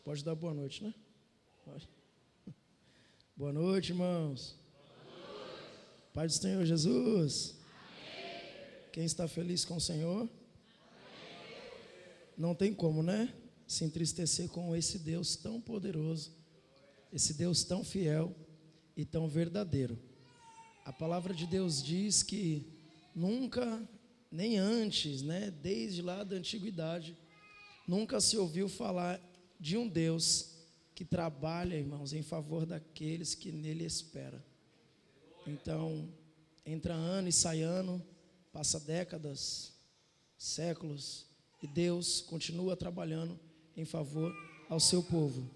Pode dar boa noite, né? Pode. Boa noite, irmãos. Boa noite. Pai do Senhor Jesus. Amém. Quem está feliz com o Senhor? Amém. Não tem como, né? Se entristecer com esse Deus tão poderoso, esse Deus tão fiel e tão verdadeiro. A palavra de Deus diz que nunca, nem antes, né? Desde lá da antiguidade, nunca se ouviu falar de um Deus que trabalha, irmãos, em favor daqueles que nele esperam. Então, entra ano e sai ano, passa décadas, séculos, e Deus continua trabalhando em favor ao seu povo.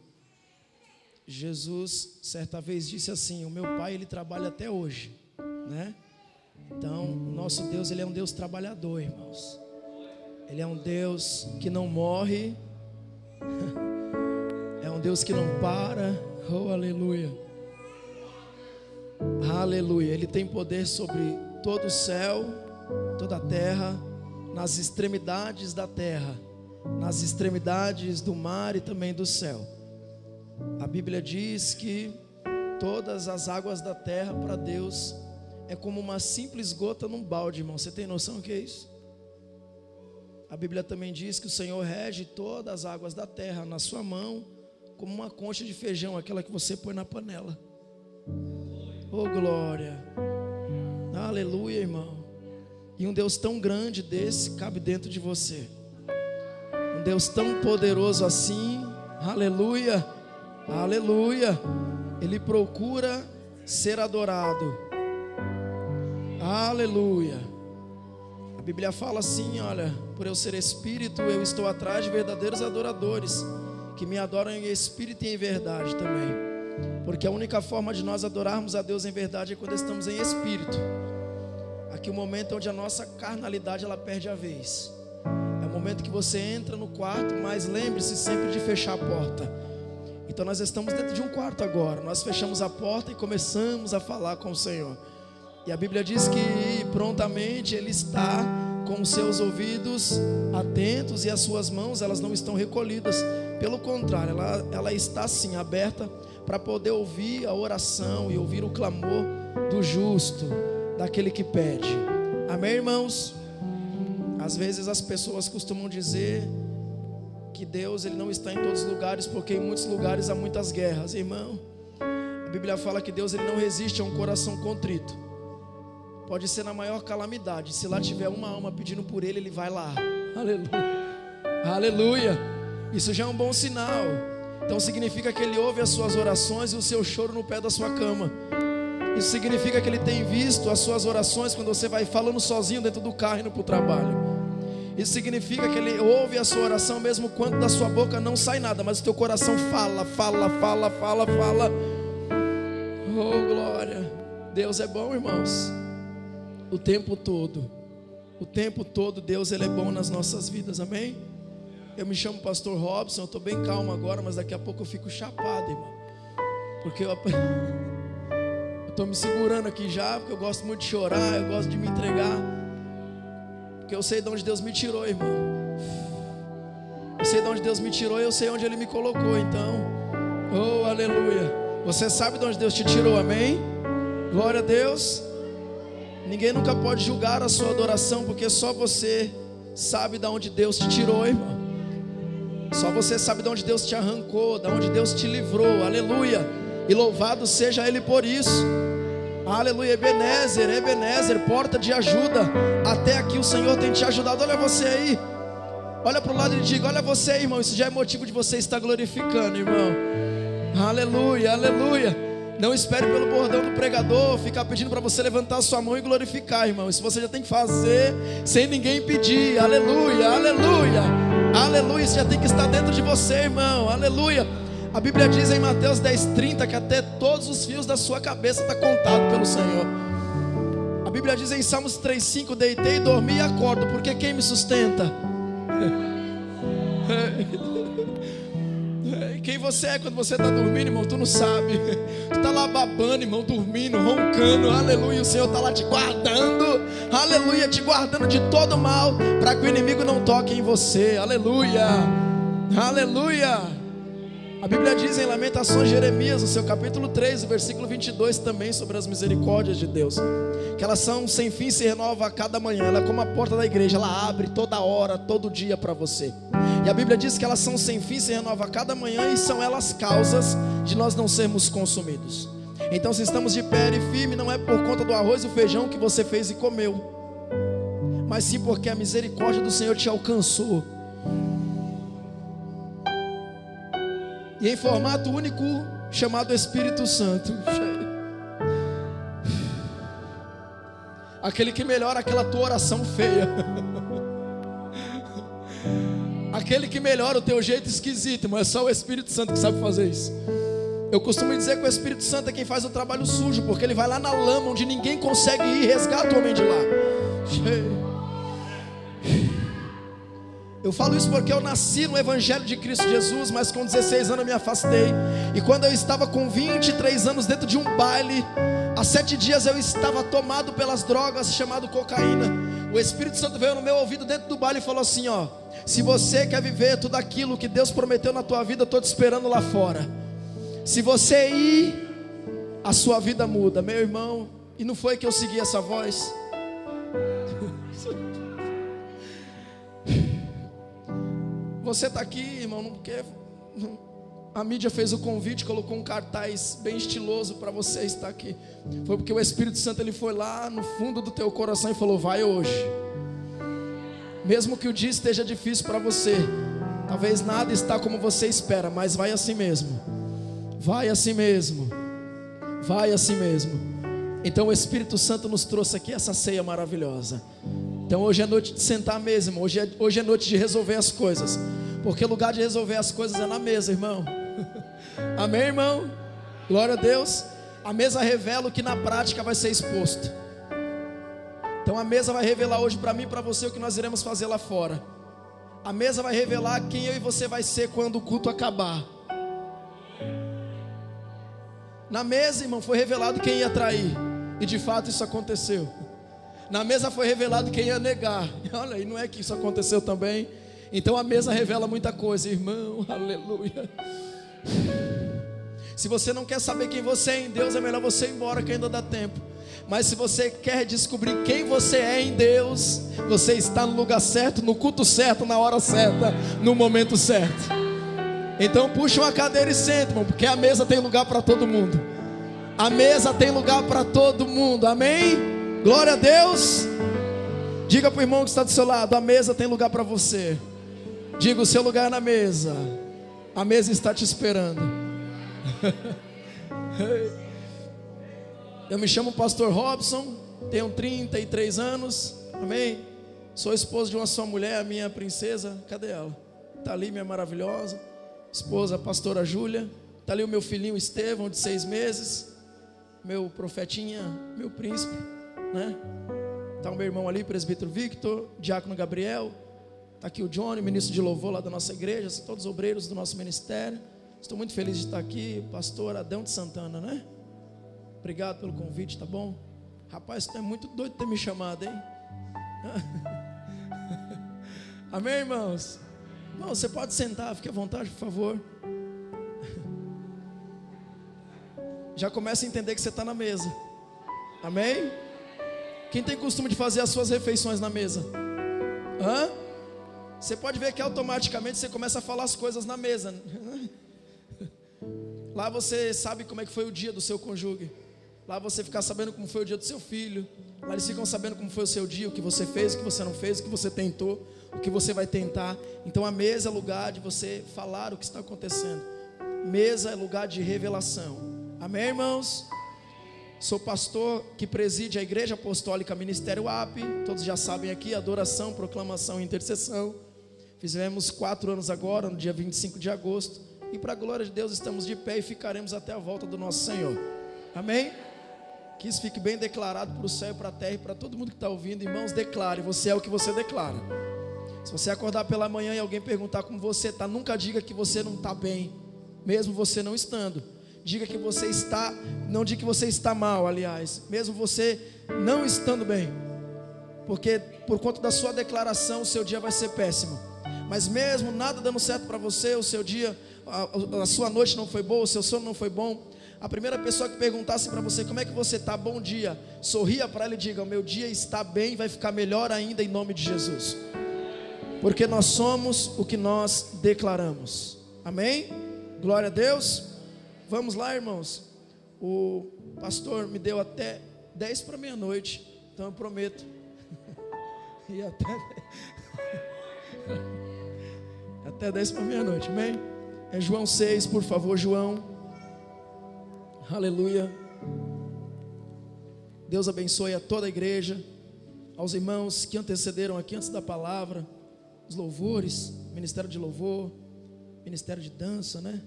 Jesus, certa vez, disse assim: o meu Pai, Ele trabalha até hoje, né? Então, o nosso Deus, Ele é um Deus trabalhador, irmãos. Ele é um Deus que não morre, é um Deus que não para. Oh, aleluia. Aleluia. Ele tem poder sobre todo o céu, toda a terra, nas extremidades da terra, nas extremidades do mar e também do céu. A Bíblia diz que todas as águas da terra para Deus é como uma simples gota num balde, irmão. Você tem noção do que é isso? A Bíblia também diz que o Senhor rege todas as águas da terra na sua mão, como uma concha de feijão, aquela que você põe na panela. Oh, glória. Aleluia, irmão. E um Deus tão grande desse cabe dentro de você. Um Deus tão poderoso assim. Aleluia. Aleluia. Ele procura ser adorado. Aleluia. A Bíblia fala assim, olha: por eu ser espírito, eu estou atrás de verdadeiros adoradores, que me adoram em espírito e em verdade também. Porque a única forma de nós adorarmos a Deus em verdade é quando estamos em espírito. Aqui é o momento onde a nossa carnalidade ela perde a vez. É o momento que você entra no quarto, mas lembre-se sempre de fechar a porta. Então nós estamos dentro de um quarto agora. Nós fechamos a porta e começamos a falar com o Senhor. E a Bíblia diz que prontamente Ele está com os seus ouvidos atentos e as suas mãos, elas não estão recolhidas. Pelo contrário, ela está assim, aberta para poder ouvir a oração e ouvir o clamor do justo, daquele que pede. Amém, irmãos? Às vezes as pessoas costumam dizer que Deus ele não está em todos os lugares, porque em muitos lugares há muitas guerras. Irmão, a Bíblia fala que Deus ele não resiste a um coração contrito. Pode ser na maior calamidade, se lá tiver uma alma pedindo por Ele, Ele vai lá. Aleluia. Aleluia. Isso já é um bom sinal. Então significa que Ele ouve as suas orações e o seu choro no pé da sua cama. Isso significa que Ele tem visto as suas orações quando você vai falando sozinho dentro do carro indo para o trabalho. Isso significa que Ele ouve a sua oração mesmo quando da sua boca não sai nada, mas o teu coração fala. Oh, glória. Deus é bom, irmãos. O tempo todo Deus ele é bom nas nossas vidas, amém? Eu me chamo pastor Robson, eu estou bem calmo agora, mas daqui a pouco eu fico chapado, irmão. Porque eu estou me segurando aqui já, porque eu gosto muito de chorar, eu gosto de me entregar. Porque eu sei de onde Deus me tirou, irmão. Eu sei de onde Deus me tirou e eu sei onde Ele me colocou, então. Oh, aleluia. Você sabe de onde Deus te tirou, amém? Glória a Deus. Ninguém nunca pode julgar a sua adoração, porque só você sabe de onde Deus te tirou, irmão. Só você sabe de onde Deus te arrancou, de onde Deus te livrou, aleluia. E louvado seja Ele por isso. Aleluia. Ebenezer, porta de ajuda. Até aqui o Senhor tem te ajudado. Olha você aí, olha para o lado e diga: olha você aí, irmão. Isso já é motivo de você estar glorificando, irmão. Aleluia, aleluia. Não espere pelo bordão do pregador ficar pedindo para você levantar a sua mão e glorificar, irmão. Isso você já tem que fazer sem ninguém pedir. Aleluia, aleluia, aleluia. Isso já tem que estar dentro de você, irmão. Aleluia. A Bíblia diz em Mateus 10:30 que até todos os fios da sua cabeça está contado pelo Senhor. A Bíblia diz em Salmos 3:5: deitei, dormi e acordo, porque quem me sustenta? Quem você é quando você está dormindo, irmão? Tu não sabe. Tu está lá babando, irmão, dormindo, roncando. Aleluia, o Senhor está lá te guardando. Aleluia, te guardando de todo mal, para que o inimigo não toque em você. Aleluia, aleluia. A Bíblia diz em Lamentações de Jeremias, no seu capítulo 3, versículo 22 também, sobre as misericórdias de Deus, que elas são sem fim, se renova a cada manhã. Ela é como a porta da igreja, ela abre toda hora, todo dia para você. E a Bíblia diz que elas são sem fim, se renova a cada manhã, e são elas causas de nós não sermos consumidos. Então, se estamos de pé e firme, não é por conta do arroz e o feijão que você fez e comeu, mas sim porque a misericórdia do Senhor te alcançou. E em formato único, chamado Espírito Santo. Aquele que melhora aquela tua oração feia. Aquele que melhora o teu jeito esquisito, mas é só o Espírito Santo que sabe fazer isso. Eu costumo dizer que o Espírito Santo é quem faz o trabalho sujo, porque ele vai lá na lama onde ninguém consegue ir e resgata o homem de lá. Eu falo isso porque eu nasci no Evangelho de Cristo Jesus, mas com 16 anos eu me afastei. E quando eu estava com 23 anos dentro de um baile, há 7 dias eu estava tomado pelas drogas, chamado cocaína. O Espírito Santo veio no meu ouvido dentro do baile e falou assim: ó, se você quer viver tudo aquilo que Deus prometeu na tua vida, eu estou te esperando lá fora. Se você ir, a sua vida muda, meu irmão. E não foi que eu segui essa voz. Você está aqui, irmão, não porque a mídia fez o convite, colocou um cartaz bem estiloso para você estar aqui. Foi porque o Espírito Santo ele foi lá no fundo do teu coração e falou: vai hoje. Mesmo que o dia esteja difícil para você, talvez nada está como você espera, mas vai assim mesmo. Vai assim mesmo. Vai assim mesmo. Então o Espírito Santo nos trouxe aqui essa ceia maravilhosa. Então hoje é noite de sentar mesmo. Hoje é noite de resolver as coisas. Porque o lugar de resolver as coisas é na mesa, irmão. Amém, irmão? Glória a Deus. A mesa revela o que na prática vai ser exposto. Então a mesa vai revelar hoje para mim e para você o que nós iremos fazer lá fora. A mesa vai revelar quem eu e você vai ser quando o culto acabar. Na mesa, irmão, foi revelado quem ia trair. E de fato isso aconteceu. Na mesa foi revelado quem ia negar. Olha aí, não é que isso aconteceu também? Então a mesa revela muita coisa, irmão, aleluia. Se você não quer saber quem você é em Deus, é melhor você ir embora que ainda dá tempo. Mas se você quer descobrir quem você é em Deus, você está no lugar certo, no culto certo, na hora certa, no momento certo. Então puxa uma cadeira e senta, irmão, porque a mesa tem lugar para todo mundo. A mesa tem lugar para todo mundo, amém? Glória a Deus. Diga para o irmão que está do seu lado: a mesa tem lugar para você. Diga: o seu lugar é na mesa. A mesa está te esperando. Eu me chamo Pastor Robson, tenho 33 anos, amém? Sou esposo de uma só mulher, a minha princesa. Cadê ela? Está ali, minha maravilhosa esposa, a pastora Júlia. Está ali o meu filhinho Estevão, de 6 meses. Meu profetinha, meu príncipe, né? Está o meu irmão ali, presbítero Victor, diácono Gabriel. Está aqui o Johnny, ministro de louvor lá da nossa igreja. São todos obreiros do nosso ministério. Estou muito feliz de estar aqui. Pastor Adão de Santana, né? Obrigado pelo convite, tá bom? Rapaz, tu é muito doido de ter me chamado, hein? Amém, irmãos? Irmão, você pode sentar, fique à vontade, por favor. Já começa a entender que você está na mesa. Amém? Quem tem costume de fazer as suas refeições na mesa? Hã? Você pode ver que automaticamente você começa a falar as coisas na mesa. Lá você sabe como é que foi o dia do seu cônjuge. Lá você fica sabendo como foi o dia do seu filho. Lá eles ficam sabendo como foi o seu dia, o que você fez, o que você não fez, o que você tentou, o que você vai tentar. Então a mesa é lugar de você falar o que está acontecendo. Mesa é lugar de revelação. Amém, irmãos? Sou pastor que preside a Igreja Apostólica Ministério AP. Todos já sabem aqui, adoração, proclamação e intercessão. Fizemos 4 anos agora, no dia 25 de agosto. E para a glória de Deus estamos de pé e ficaremos até a volta do nosso Senhor. Amém? Que isso fique bem declarado para o céu e para a terra e para todo mundo que está ouvindo. Irmãos, declare, você é o que você declara. Se você acordar pela manhã e alguém perguntar como você está, nunca diga que você não está bem, mesmo você não estando. Diga que você está, não diga que você está mal, aliás, mesmo você não estando bem, porque por conta da sua declaração o seu dia vai ser péssimo. Mas mesmo nada dando certo para você, o seu dia a sua noite não foi boa, o seu sono não foi bom, a primeira pessoa que perguntasse para você como é que você está, bom dia, sorria para ela e diga: o meu dia está bem, vai ficar melhor ainda em nome de Jesus, porque nós somos o que nós declaramos. Amém? Glória a Deus. Vamos lá, irmãos. O pastor me deu até 10 para meia-noite, então eu prometo e até 10 para meia-noite, amém? É João 6, por favor, João. Aleluia. Deus abençoe a toda a igreja, aos irmãos que antecederam aqui antes da palavra, os louvores, ministério de louvor, ministério de dança, né?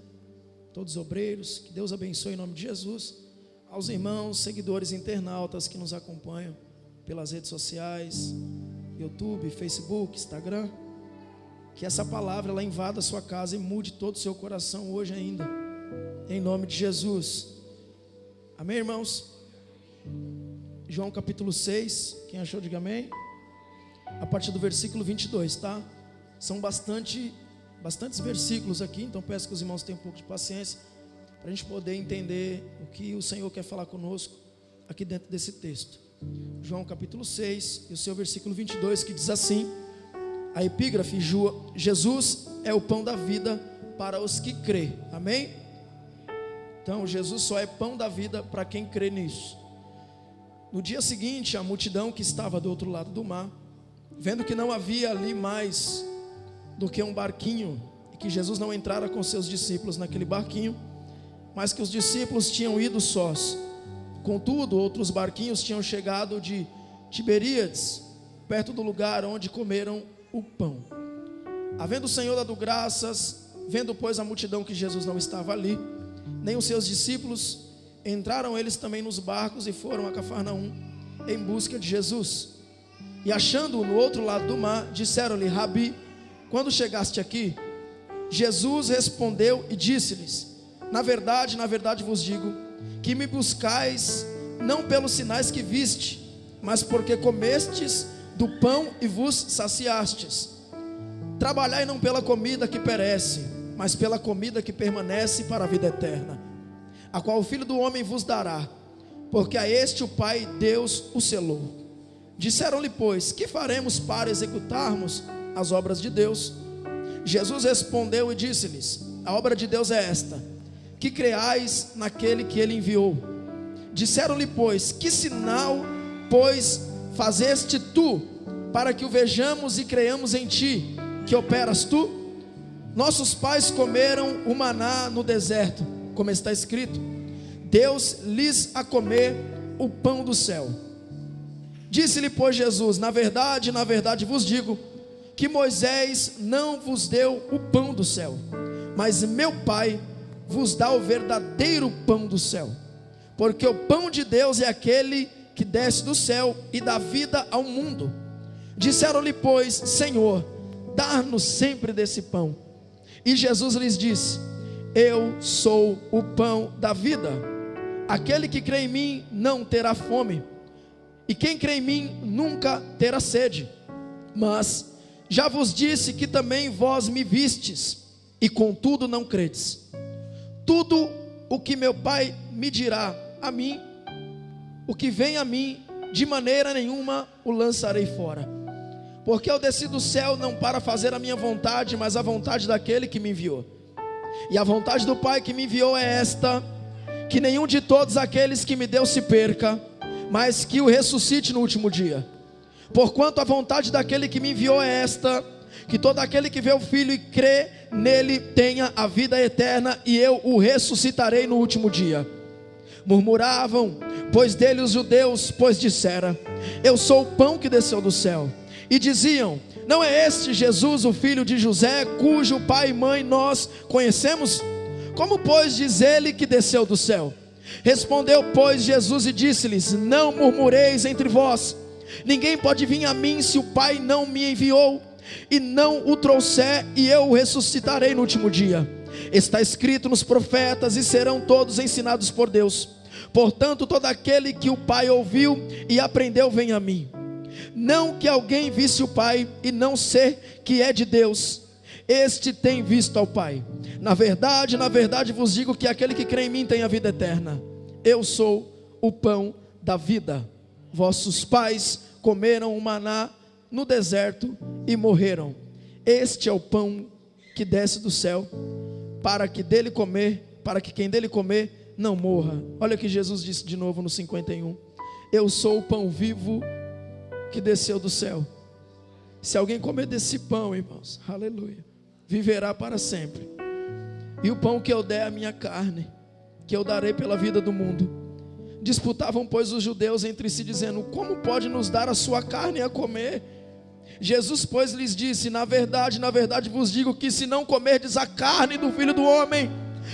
Todos os obreiros, que Deus abençoe em nome de Jesus. Aos irmãos, seguidores internautas que nos acompanham pelas redes sociais, YouTube, Facebook, Instagram, que essa palavra ela invada a sua casa e mude todo o seu coração hoje ainda, em nome de Jesus. Amém, irmãos? João capítulo 6, quem achou, diga amém. A partir do versículo 22, tá? São bastantes versículos aqui, então peço que os irmãos tenham um pouco de paciência, para a gente poder entender o que o Senhor quer falar conosco aqui dentro desse texto. João capítulo 6, e o seu versículo 22, que diz assim, a epígrafe: Jesus é o pão da vida para os que crê. Amém? Então Jesus só é pão da vida para quem crê nisso. No dia seguinte, a multidão que estava do outro lado do mar, vendo que não havia ali mais do que um barquinho, e que Jesus não entrara com seus discípulos naquele barquinho, mas que os discípulos tinham ido sós. Contudo, outros barquinhos tinham chegado de Tiberíades, perto do lugar onde comeram o pão. Havendo o Senhor dado graças, vendo pois a multidão que Jesus não estava ali, nem os seus discípulos, entraram eles também nos barcos e foram a Cafarnaum em busca de Jesus. E achando-o no outro lado do mar, disseram-lhe: Rabi, quando chegaste aqui? Jesus respondeu e disse-lhes: na verdade vos digo, que me buscais não pelos sinais que viste, mas porque comestes do pão e vos saciastes. Trabalhai não pela comida que perece, mas pela comida que permanece para a vida eterna, a qual o Filho do Homem vos dará, porque a este o Pai Deus o selou. Disseram-lhe, pois, que faremos para executarmos as obras de Deus? Jesus respondeu e disse-lhes: a obra de Deus é esta, que creais naquele que ele enviou. Disseram-lhe, pois, que sinal, pois, fazeste tu, para que o vejamos e creiamos em ti, que operas tu? Nossos pais comeram o maná no deserto, como está escrito: Deus lhes a comer o pão do céu. Disse-lhe, pois, Jesus: na verdade vos digo, que Moisés não vos deu o pão do céu, mas meu Pai vos dá o verdadeiro pão do céu. Porque o pão de Deus é aquele que desce do céu e dá vida ao mundo. Disseram-lhe, pois: Senhor, dá-nos sempre desse pão. E Jesus lhes disse: eu sou o pão da vida. Aquele que crê em mim não terá fome, e quem crê em mim nunca terá sede. Mas já vos disse que também vós me vistes, e contudo não credes. Tudo o que meu Pai me dirá a mim, o que vem a mim, de maneira nenhuma o lançarei fora. Porque eu desci do céu não para fazer a minha vontade, mas a vontade daquele que me enviou. E a vontade do Pai que me enviou é esta: que nenhum de todos aqueles que me deu se perca, mas que o ressuscite no último dia. Porquanto a vontade daquele que me enviou é esta: que todo aquele que vê o Filho e crê nele tenha a vida eterna, e eu o ressuscitarei no último dia. Murmuravam, pois dele os judeus, pois dissera: eu sou o pão que desceu do céu. E diziam: não é este Jesus, o filho de José, cujo pai e mãe nós conhecemos? Como, pois, diz ele que desceu do céu? Respondeu, pois, Jesus e disse-lhes: não murmureis entre vós. Ninguém pode vir a mim se o Pai não me enviou e não o trouxer, e eu o ressuscitarei no último dia. Está escrito nos profetas: e serão todos ensinados por Deus. Portanto, todo aquele que o Pai ouviu e aprendeu vem a mim. Não que alguém visse o Pai e não ser que é de Deus. este tem visto ao Pai. Na verdade vos digo que aquele que crê em mim tem a vida eterna. Eu sou o pão da vida. Vossos pais comeram o maná no deserto e morreram. Este é o pão que desce do céu, para que quem dele comer não morra. Olha o que Jesus disse de novo no 51. Eu sou o pão vivo que desceu do céu. Se alguém comer desse pão, irmãos, aleluia, viverá para sempre. E o pão que eu der é a minha carne, que eu darei pela vida do mundo. Disputavam, pois, os judeus entre si, dizendo: como pode nos dar a sua carne a comer? Jesus, pois, lhes disse: na verdade vos digo que se não comerdes a carne do Filho do Homem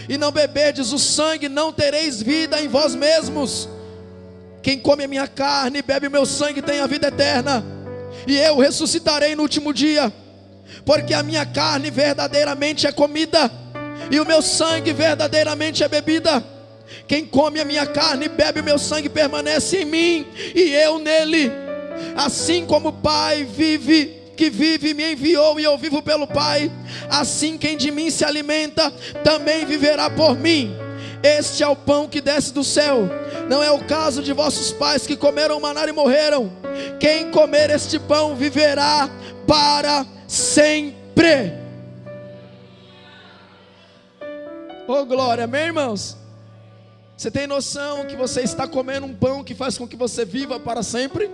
e não beberdes o sangue, não tereis vida em vós mesmos. Quem come a minha carne e bebe o meu sangue tem a vida eterna, e eu ressuscitarei no último dia. Porque a minha carne verdadeiramente é comida, e o meu sangue verdadeiramente é bebida. Quem come a minha carne e bebe o meu sangue permanece em mim, e eu nele. Assim como o Pai que vive e me enviou, e eu vivo pelo Pai, assim quem de mim se alimenta também viverá por mim. Este é o pão que desce do céu. Não é o caso de vossos pais que comeram maná e morreram. Quem comer este pão viverá para sempre. Oh glória, amém, irmãos? Você tem noção que você está comendo um pão que faz com que você viva para sempre?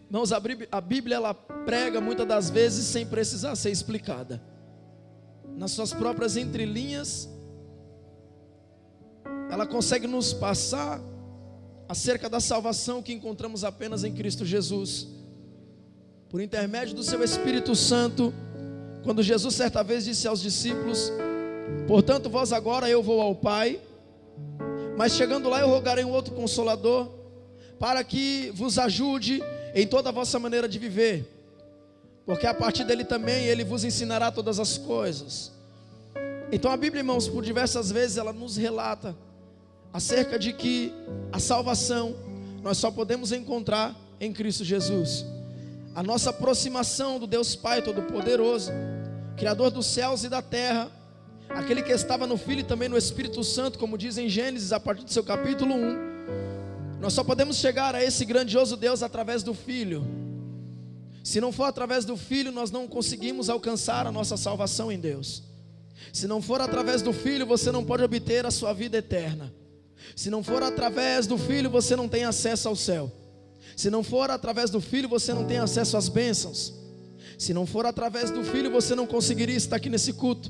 Irmãos, a Bíblia ela prega muitas das vezes sem precisar ser explicada. Nas suas próprias entrelinhas, ela consegue nos passar acerca da salvação que encontramos apenas em Cristo Jesus. Por intermédio do seu Espírito Santo, quando Jesus certa vez disse aos discípulos: portanto vós agora eu vou ao Pai, mas chegando lá eu rogarei um outro Consolador, para que vos ajude em toda a vossa maneira de viver, porque a partir dele também ele vos ensinará todas as coisas. Então a Bíblia, irmãos, por diversas vezes ela nos relata acerca de que a salvação nós só podemos encontrar em Cristo Jesus. A nossa aproximação do Deus Pai Todo-Poderoso, Criador dos céus e da terra, aquele que estava no Filho e também no Espírito Santo, como diz em Gênesis a partir do seu capítulo 1, nós só podemos chegar a esse grandioso Deus através do Filho. Se não for através do Filho, nós não conseguimos alcançar a nossa salvação em Deus. Se não for através do Filho, você não pode obter a sua vida eterna. Se não for através do Filho, você não tem acesso ao céu. Se não for através do Filho, você não tem acesso às bênçãos. Se não for através do Filho, você não conseguiria estar aqui nesse culto.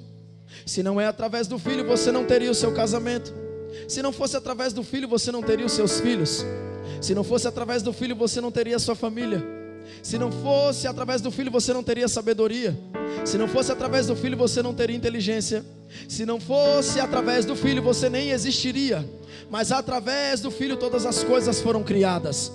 Se não é através do Filho, você não teria o seu casamento. Se não fosse através do Filho, você não teria os seus filhos. Se não fosse através do Filho, você não teria a sua família. Se não fosse através do Filho, você não teria sabedoria. Se não fosse através do Filho, você não teria inteligência. Se não fosse através do Filho, você nem existiria. Mas através do Filho todas as coisas foram criadas.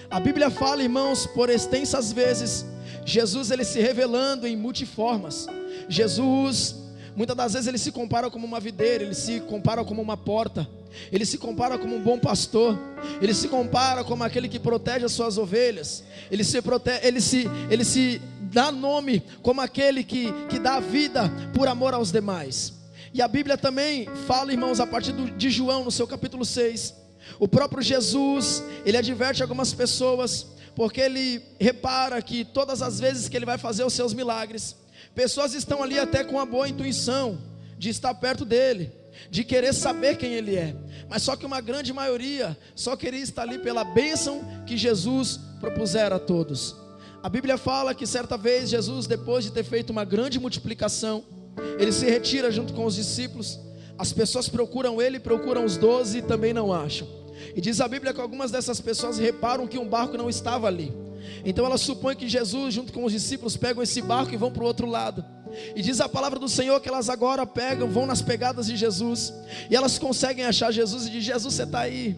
A Bíblia fala, irmãos, por extensas vezes, Jesus ele se revelando em multiformas. Jesus, muitas das vezes ele se compara como uma videira, ele se compara como uma porta, ele se compara como um bom pastor, ele se compara como aquele que protege as suas ovelhas, ele se dá nome como aquele que dá vida por amor aos demais. E a Bíblia também fala, irmãos, a partir de João, no seu capítulo 6, o próprio Jesus, ele adverte algumas pessoas, porque ele repara que todas as vezes que ele vai fazer os seus milagres, pessoas estão ali até com a boa intuição de estar perto dele, de querer saber quem ele é, mas só que uma grande maioria só queria estar ali pela bênção que Jesus propusera a todos. A Bíblia fala que certa vez Jesus, depois de ter feito uma grande multiplicação, ele se retira junto com os discípulos. As pessoas procuram ele, procuram os 12 e também não acham. E diz a Bíblia que algumas dessas pessoas reparam que um barco não estava ali. Então elas supõem que Jesus junto com os discípulos pegam esse barco e vão para o outro lado. E diz a palavra do Senhor que elas agora vão nas pegadas de Jesus, e elas conseguem achar Jesus e diz: Jesus, você está aí.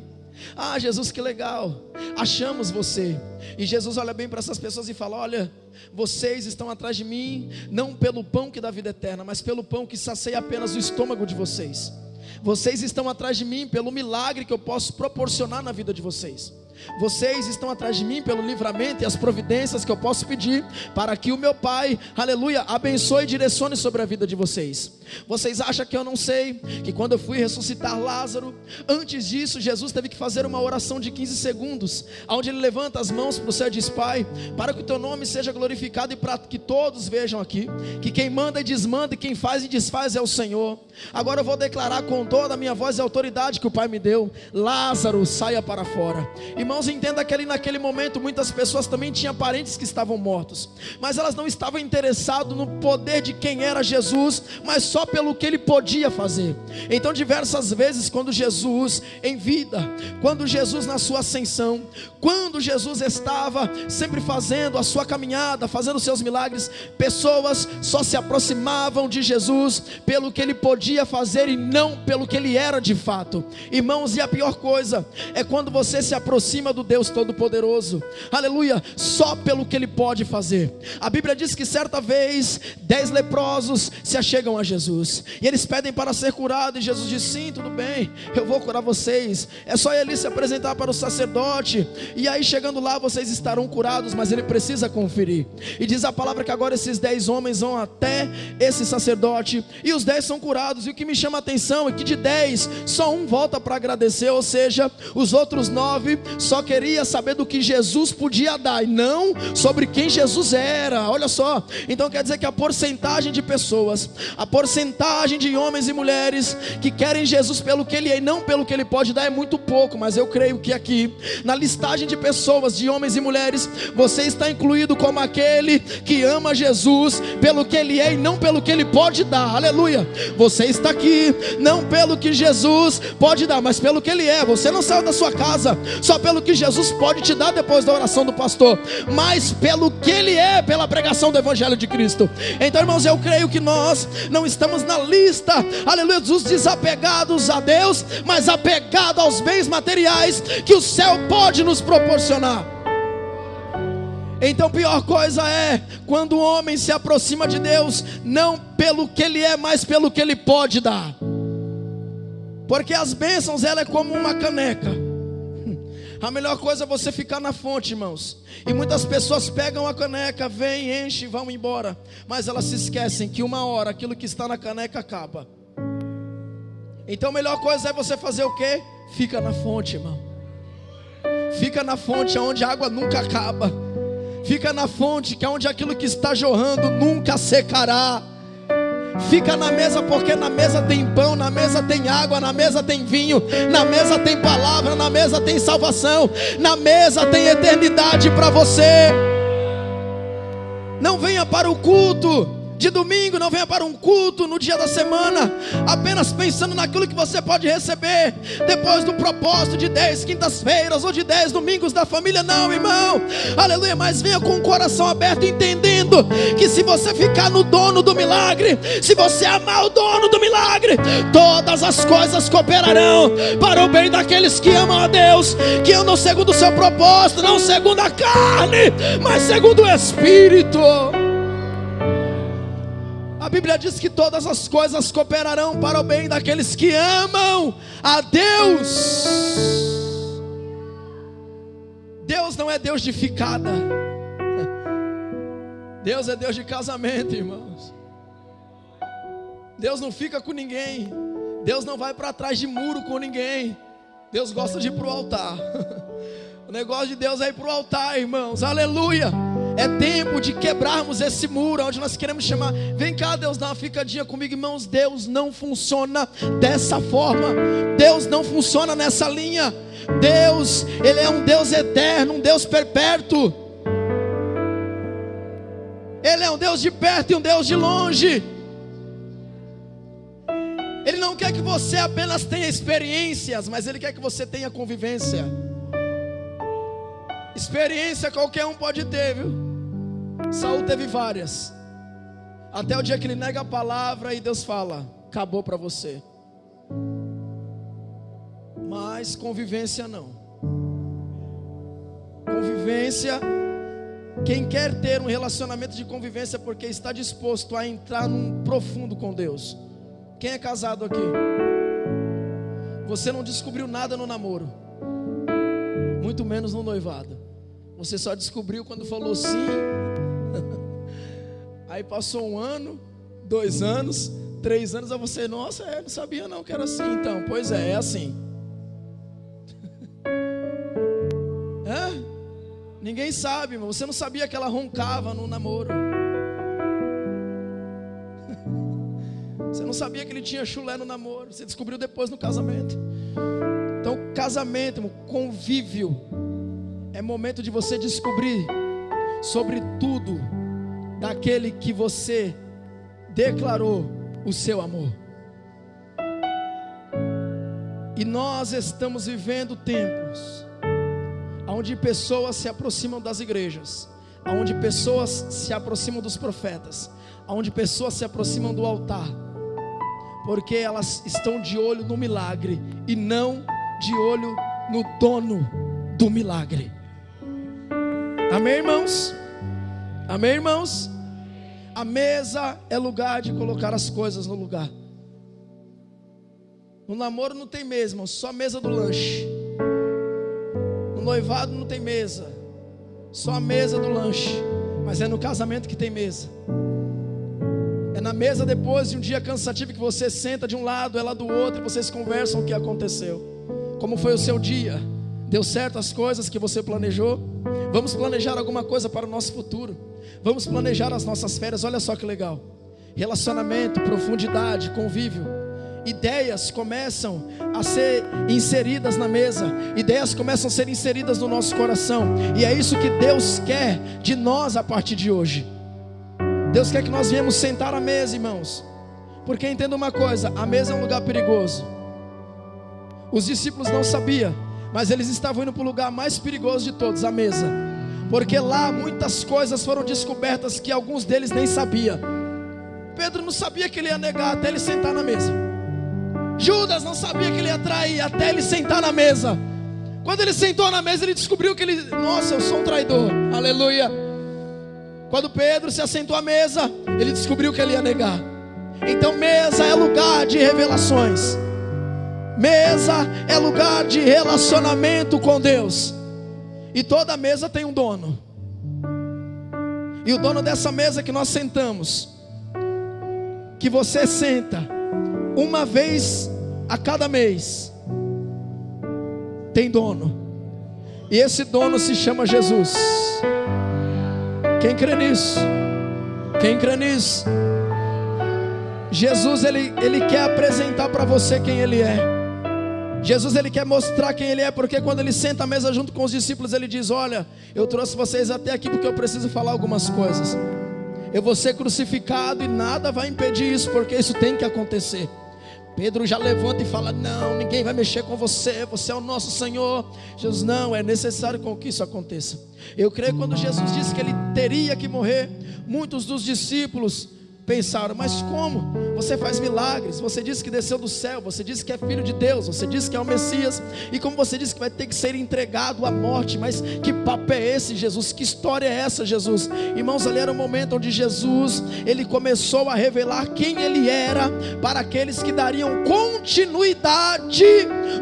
Ah, Jesus, que legal, achamos você. E Jesus olha bem para essas pessoas e fala: olha, vocês estão atrás de mim, não pelo pão que dá vida eterna, mas pelo pão que sacia apenas o estômago de vocês. Vocês estão atrás de mim pelo milagre que eu posso proporcionar na vida de vocês. Vocês estão atrás de mim pelo livramento e as providências que eu posso pedir para que o meu Pai, aleluia, abençoe e direcione sobre a vida de vocês. Vocês acham que eu não sei que quando eu fui ressuscitar Lázaro, antes disso Jesus teve que fazer uma oração de 15 segundos, onde ele levanta as mãos para o céu e diz: Pai, para que o teu nome seja glorificado e para que todos vejam aqui que quem manda e desmanda e quem faz e desfaz é o Senhor. Agora eu vou declarar com toda a minha voz e autoridade que o Pai me deu: Lázaro, saia para fora. Irmãos, entenda que ali naquele momento muitas pessoas também tinham parentes que estavam mortos, mas elas não estavam interessadas no poder de quem era Jesus, mas só pelo que ele podia fazer. Então diversas vezes quando Jesus em vida, quando Jesus na sua ascensão, quando Jesus estava sempre fazendo a sua caminhada, fazendo os seus milagres, pessoas só se aproximavam de Jesus pelo que ele podia fazer e não pelo que ele era de fato. Irmãos, e a pior coisa é quando você se aproxima do Deus Todo-Poderoso, aleluia, só pelo que ele pode fazer. A Bíblia diz que certa vez 10 leprosos se achegam a Jesus e eles pedem para ser curado, e Jesus diz: sim, tudo bem, eu vou curar vocês, é só ele se apresentar para o sacerdote, e aí chegando lá vocês estarão curados. Mas ele precisa conferir, e diz a palavra que agora esses 10 homens vão até esse sacerdote, e os 10 são curados. E o que me chama a atenção é que de 10, só um volta para agradecer, ou seja, os outros 9 só queria saber do que Jesus podia dar, e não sobre quem Jesus era. Olha só, então quer dizer que a porcentagem de pessoas, a porcentagem de homens e mulheres que querem Jesus pelo que ele é e não pelo que ele pode dar é muito pouco. Mas eu creio que aqui, na listagem de pessoas, de homens e mulheres, você está incluído como aquele que ama Jesus pelo que ele é e não pelo que ele pode dar. Aleluia, você está aqui não pelo que Jesus pode dar, mas pelo que ele é. Você não saiu da sua casa só pelo que Jesus pode te dar depois da oração do pastor, mas pelo que ele é, pela pregação do evangelho de Cristo. Então, irmãos, eu creio que nós não estamos na lista, aleluia, dos desapegados a Deus, mas apegados aos bens materiais que o céu pode nos proporcionar. Então pior coisa é quando o homem se aproxima de Deus não pelo que ele é, mas pelo que ele pode dar. Porque as bênçãos, ela é como uma caneca. A melhor coisa é você ficar na fonte, irmãos. E muitas pessoas pegam a caneca, vêm, enchem e vão embora, mas elas se esquecem que uma hora aquilo que está na caneca acaba. Então a melhor coisa é você fazer o quê? Fica na fonte, irmão. Fica na fonte onde a água nunca acaba. Fica na fonte que é onde aquilo que está jorrando nunca secará. Fica na mesa, porque na mesa tem pão, na mesa tem água, na mesa tem vinho, na mesa tem palavra, na mesa tem salvação, na mesa tem eternidade para você. Não venha para o culto de domingo, não venha para um culto no dia da semana apenas pensando naquilo que você pode receber depois do propósito de 10 quintas-feiras ou de 10 domingos da família. Não, irmão, aleluia, mas venha com o coração aberto, entendendo que se você ficar no dono do milagre, se você amar o dono do milagre, todas as coisas cooperarão para o bem daqueles que amam a Deus, que andam segundo o seu propósito, não segundo a carne, mas segundo o Espírito. A Bíblia diz que todas as coisas cooperarão para o bem daqueles que amam a Deus. Deus não é Deus de ficada. Deus é Deus de casamento, irmãos. Deus não fica com ninguém. Deus não vai para trás de muro com ninguém. Deus gosta de ir para o altar. O negócio de Deus é ir para o altar, irmãos. Aleluia. É tempo de quebrarmos esse muro onde nós queremos chamar. Vem cá, Deus, dá uma ficadinha comigo, irmãos. Deus não funciona dessa forma. Deus não funciona nessa linha. Deus, Ele é um Deus eterno, um Deus perpétuo. Ele é um Deus de perto e um Deus de longe. Ele não quer que você apenas tenha experiências, mas Ele quer que você tenha convivência. Experiência qualquer um pode ter, viu? Saul teve várias, até o dia que ele nega a palavra e Deus fala: acabou para você. Mas convivência não. Convivência, quem quer ter um relacionamento de convivência porque está disposto a entrar num profundo com Deus. Quem é casado aqui? Você não descobriu nada no namoro. muito menos no noivado. Você só descobriu quando falou sim. Aí passou 1 ano, 2 anos, 3 anos, aí você, nossa, não sabia não que era assim. Então, pois é assim. Ninguém sabe, mas você não sabia que ela roncava no namoro. Você não sabia que ele tinha chulé no namoro. Você descobriu depois no casamento. Então, casamento, convívio, é momento de você descobrir sobre tudo daquele que você declarou o seu amor. E nós estamos vivendo tempos onde pessoas se aproximam das igrejas, onde pessoas se aproximam dos profetas, onde pessoas se aproximam do altar, porque elas estão de olho no milagre e não de olho no dono do milagre. Amém, irmãos? Amém, irmãos? A mesa é lugar de colocar as coisas no lugar. No namoro não tem mesa, irmão, só a mesa do lanche. No noivado não tem mesa, só a mesa do lanche. Mas é no casamento que tem mesa. É na mesa depois de um dia cansativo que você senta de um lado, ela do outro, e vocês conversam o que aconteceu. Como foi o seu dia? Deu certo as coisas que você planejou? Vamos planejar alguma coisa para o nosso futuro. Vamos planejar as nossas férias. Olha só que legal. Relacionamento, profundidade, convívio. Ideias começam a ser inseridas na mesa. Ideias começam a ser inseridas no nosso coração. E é isso que Deus quer de nós a partir de hoje. Deus quer que nós viemos sentar à mesa, irmãos. Porque entenda uma coisa, a mesa é um lugar perigoso. Os discípulos não sabiam, mas eles estavam indo para o lugar mais perigoso de todos, a mesa. Porque lá muitas coisas foram descobertas que alguns deles nem sabiam. Pedro não sabia que ele ia negar até ele sentar na mesa. Judas não sabia que ele ia trair até ele sentar na mesa. Quando ele sentou na mesa, ele descobriu que ele, nossa, eu sou um traidor. Aleluia. Quando Pedro se assentou à mesa, ele descobriu que ele ia negar. Então mesa é lugar de revelações. Mesa é lugar de relacionamento com Deus. E toda mesa tem um dono. E o dono dessa mesa que nós sentamos, que você senta uma vez a cada mês, tem dono. E esse dono se chama Jesus. Quem crê nisso? Quem crê nisso? Jesus, ele quer apresentar para você quem ele é. Jesus, ele quer mostrar quem ele é, porque quando ele senta à mesa junto com os discípulos, ele diz: olha, eu trouxe vocês até aqui porque eu preciso falar algumas coisas. Eu vou ser crucificado e nada vai impedir isso, porque isso tem que acontecer. Pedro já levanta e fala: não, ninguém vai mexer com você, você é o nosso Senhor. Jesus: não, é necessário com que isso aconteça. Eu creio que quando Jesus disse que ele teria que morrer, muitos dos discípulos pensaram: mas como? Você faz milagres, você disse que desceu do céu, você disse que é filho de Deus, você disse que é o Messias, e como você disse que vai ter que ser entregado à morte, mas que papo é esse, Jesus? Que história é essa, Jesus? Irmãos, ali era o momento onde Jesus, ele começou a revelar quem ele era para aqueles que dariam continuidade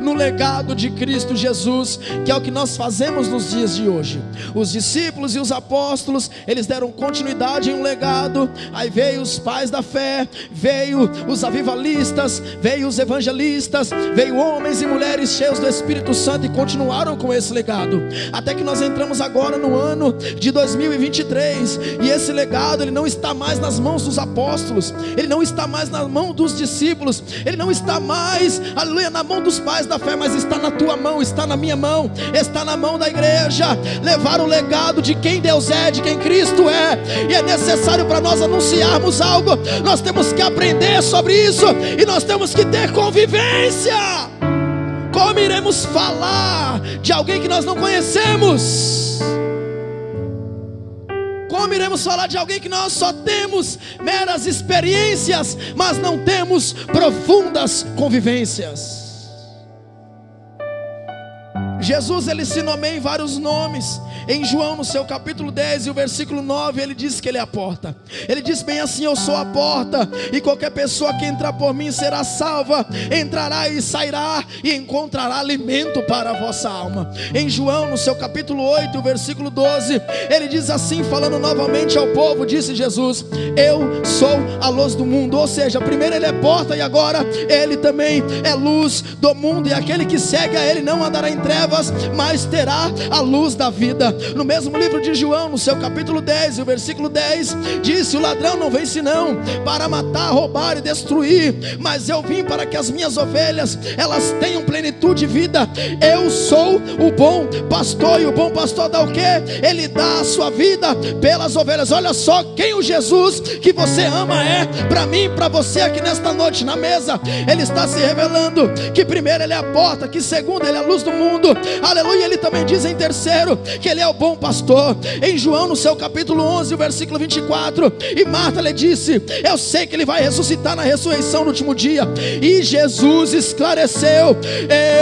no legado de Cristo Jesus, que é o que nós fazemos nos dias de hoje. Os discípulos e os apóstolos, eles deram continuidade em um legado. Aí veio os pais da fé, veio os avivalistas, veio os evangelistas, veio homens e mulheres cheios do Espírito Santo e continuaram com esse legado, até que nós entramos agora no ano de 2023, e esse legado, ele não está mais nas mãos dos apóstolos, ele não está mais na mão dos discípulos, ele não está mais, aleluia, na mão dos pais da fé, mas está na tua mão, está na minha mão, está na mão da igreja, levar o legado de quem Deus é, de quem Cristo é. E é necessário para nós anunciarmos algo, nós temos que aprender sobre isso, e nós temos que ter convivência. Como iremos falar de alguém que nós não conhecemos? Como iremos falar de alguém que nós só temos meras experiências, mas não temos profundas convivências? Jesus, ele se nomeia em vários nomes. Em João, no seu capítulo 10 e o versículo 9, ele diz que ele é a porta. Ele diz bem assim: eu sou a porta, e qualquer pessoa que entrar por mim será salva, entrará e sairá e encontrará alimento para a vossa alma. Em João, no seu capítulo 8, o versículo 12, ele diz assim, falando novamente ao povo, disse Jesus: eu sou a luz do mundo. Ou seja, primeiro ele é porta e agora ele também é luz do mundo, e aquele que segue a ele não andará em trevas, mas terá a luz da vida. No mesmo livro de João, no seu capítulo 10 e o versículo 10, disse: o ladrão não vem senão para matar, roubar e destruir, mas eu vim para que as minhas ovelhas, elas tenham plenitude de vida. Eu sou o bom pastor, e o bom pastor dá o quê? Ele dá a sua vida pelas ovelhas. Olha só quem o Jesus que você ama é para mim e para você aqui nesta noite na mesa. Ele está se revelando que primeiro ele é a porta, que segundo ele é a luz do mundo, aleluia. Ele também diz em terceiro que ele é o bom pastor. Em João, no seu capítulo 11, o versículo 24, e Marta lhe disse: eu sei que ele vai ressuscitar na ressurreição no último dia. E Jesus esclareceu: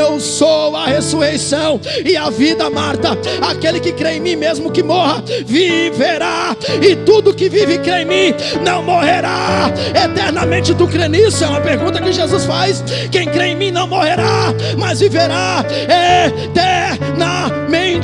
eu sou a ressurreição e a vida, Marta. Aquele que crê em mim, mesmo que morra, viverá, e tudo que vive e crê em mim não morrerá eternamente. Tu crê nisso? É uma pergunta que Jesus faz. Quem crê em mim não morrerá, mas viverá eternamente.